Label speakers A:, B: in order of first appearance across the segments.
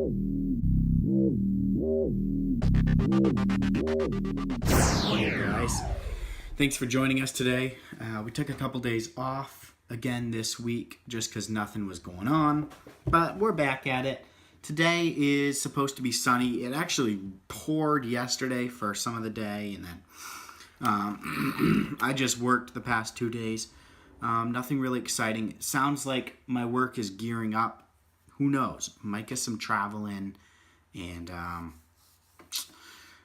A: Hey guys, thanks for joining us today. We took a couple days off again this week just because nothing was going on, but we're back at it. Today is supposed to be sunny. It actually poured yesterday for some of the day, and then I just worked the past 2 days. Nothing really exciting. It sounds like my work is gearing up. Who knows? Might get some travel in, and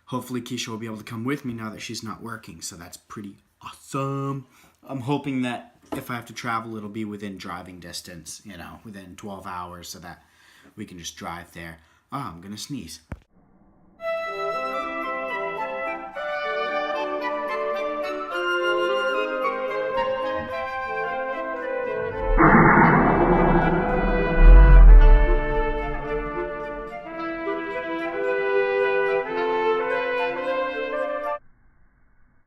A: hopefully Keisha will be able to come with me now that she's not working, so that's pretty awesome. I'm hoping that if I have to travel, it'll be within driving distance, within 12 hours, so that we can just drive there. Oh, I'm gonna sneeze.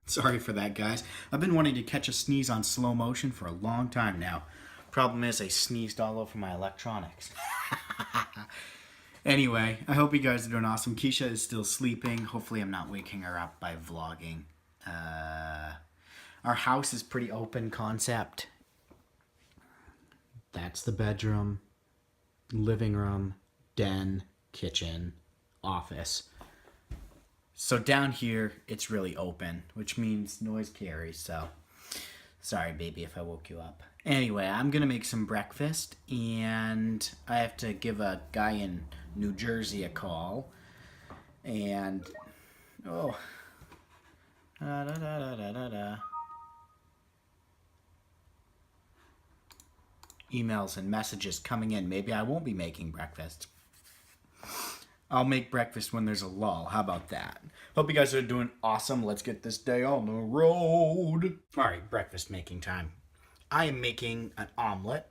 A: Sorry for that, guys. I've been wanting to catch a sneeze on slow motion for a long time now. Problem is, I sneezed all over my electronics. Anyway, I hope you guys are doing awesome. Keisha is still sleeping. Hopefully I'm not waking her up by vlogging. Our house is pretty open concept. That's the bedroom, living room, den, kitchen, office. So down here, it's really open, which means noise carries, so sorry, baby, if I woke you up. Anyway, I'm going to make some breakfast, and I have to give a guy in New Jersey a call, and, emails and messages coming in. Maybe I won't be making breakfast. I'll make breakfast when there's a lull. How about that? Hope you guys are doing awesome. Let's get this day on the road. All right, breakfast making time. I am making an omelet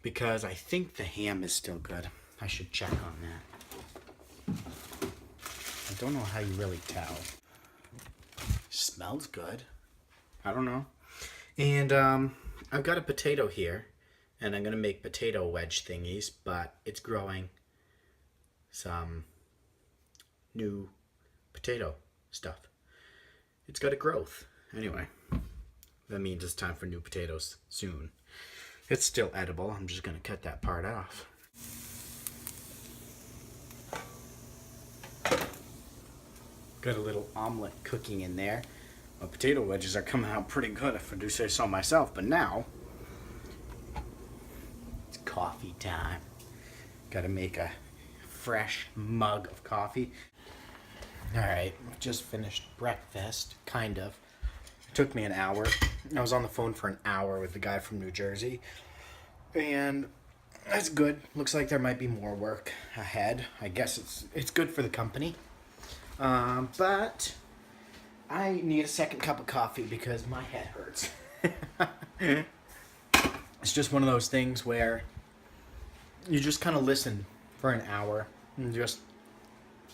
A: because I think the ham is still good. I should check on that. I don't know how you really tell. Smells good. I don't know. And I've got a potato here, and I'm going to make potato wedge thingies, but it's growing some new potato stuff. It's got a growth. Anyway, that means it's time for new potatoes soon. It's still edible. I'm just going to cut that part off. Got a little omelet cooking in there. My potato wedges are coming out pretty good, if I do say so myself. But now, it's coffee time. Got to make a fresh mug of coffee. Alright, just finished breakfast, kind of. It took me an hour. I was on the phone for an hour with the guy from New Jersey, and that's good. Looks like there might be more work ahead. I guess it's good for the company. But I need a second cup of coffee because my head hurts. It's just one of those things where you just kind of listen for an hour and just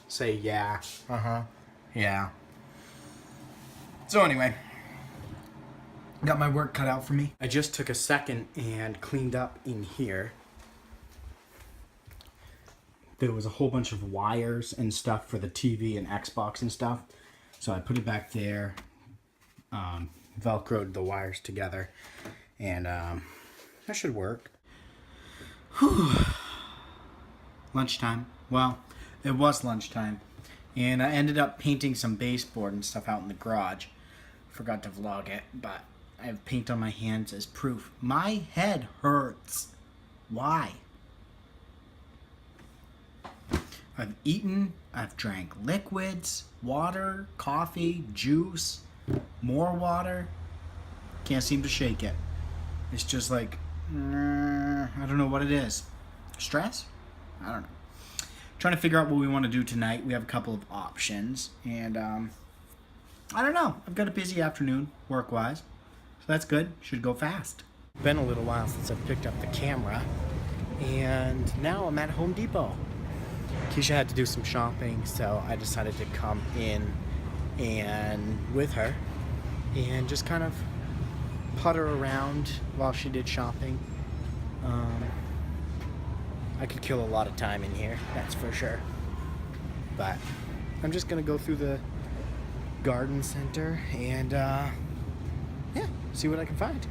A: say yeah, yeah. So anyway, got my work cut out for me. I just took a second and cleaned up in here. There was a whole bunch of wires and stuff for the TV and Xbox and stuff. So I put it back there, Velcroed the wires together, and that should work. Whew. Lunchtime. Well, it was lunchtime, and I ended up painting some baseboard and stuff out in the garage. Forgot to vlog it, but I have paint on my hands as proof. My head hurts. Why? I've eaten, I've drank liquids, water, coffee, juice, more water. Can't seem to shake it. It's just like, I don't know what it is. Stress? I don't know. Trying to figure out what we want to do tonight. We have a couple of options, and I don't know. I've got a busy afternoon, work-wise, so that's good. Should go fast. Been a little while since I've picked up the camera, and now I'm at Home Depot. Keisha had to do some shopping, so I decided to come in and with her and just kind of putter around while she did shopping. I could kill a lot of time in here, that's for sure. But I'm just gonna go through the garden center and yeah, see what I can find.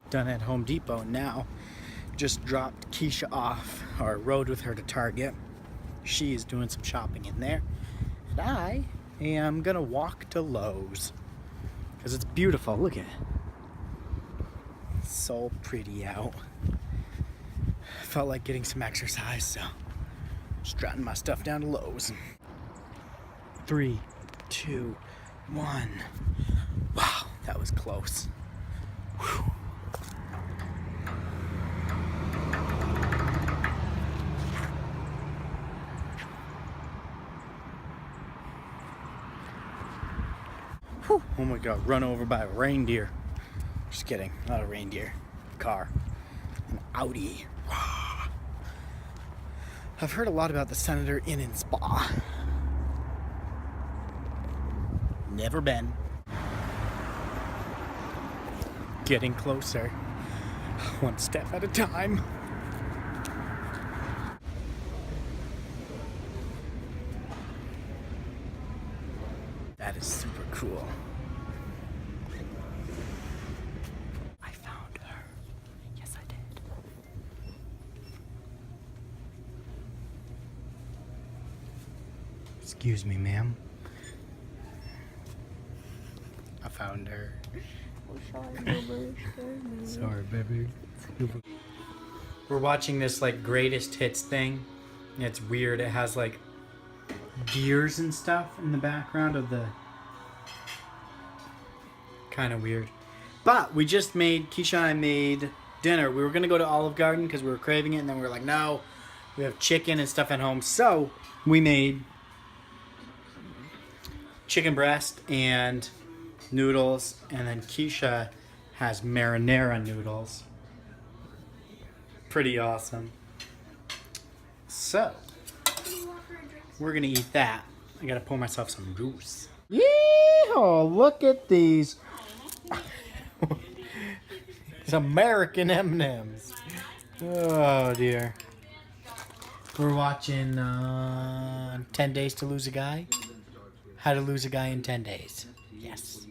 A: Done at Home Depot now. Just dropped Keisha off, or rode with her to Target. She is doing some shopping in there. And I am gonna walk to Lowe's. Because it's beautiful, look at it. It's so pretty out. Felt like getting some exercise, so just trotting my stuff down to Lowe's. 3, 2, 1. Wow, that was close. Whew. Whew. Oh my god, run over by a reindeer. Just kidding, not a reindeer. Car. An Audi. I've heard a lot about the Senator Inn and Spa. Never been. Getting closer. One step at a time. That is super cool. I found her. Yes, I did. Excuse me, ma'am. I found her. Sorry, baby. We're watching this like greatest hits thing. It's weird. It has like gears and stuff in the background of the... Kind of weird. But we just made, Keisha and I made dinner. We were going to go to Olive Garden because we were craving it. And then we were like, no, we have chicken and stuff at home. So we made chicken breast and noodles. And then Keisha has marinara noodles. Pretty awesome. So we're going to eat that. I got to pour myself some juice. Yeehaw! Look at these. These American M&Ms. Oh dear. We're watching 10 Days to Lose a Guy. How to Lose a Guy in 10 Days. Yes.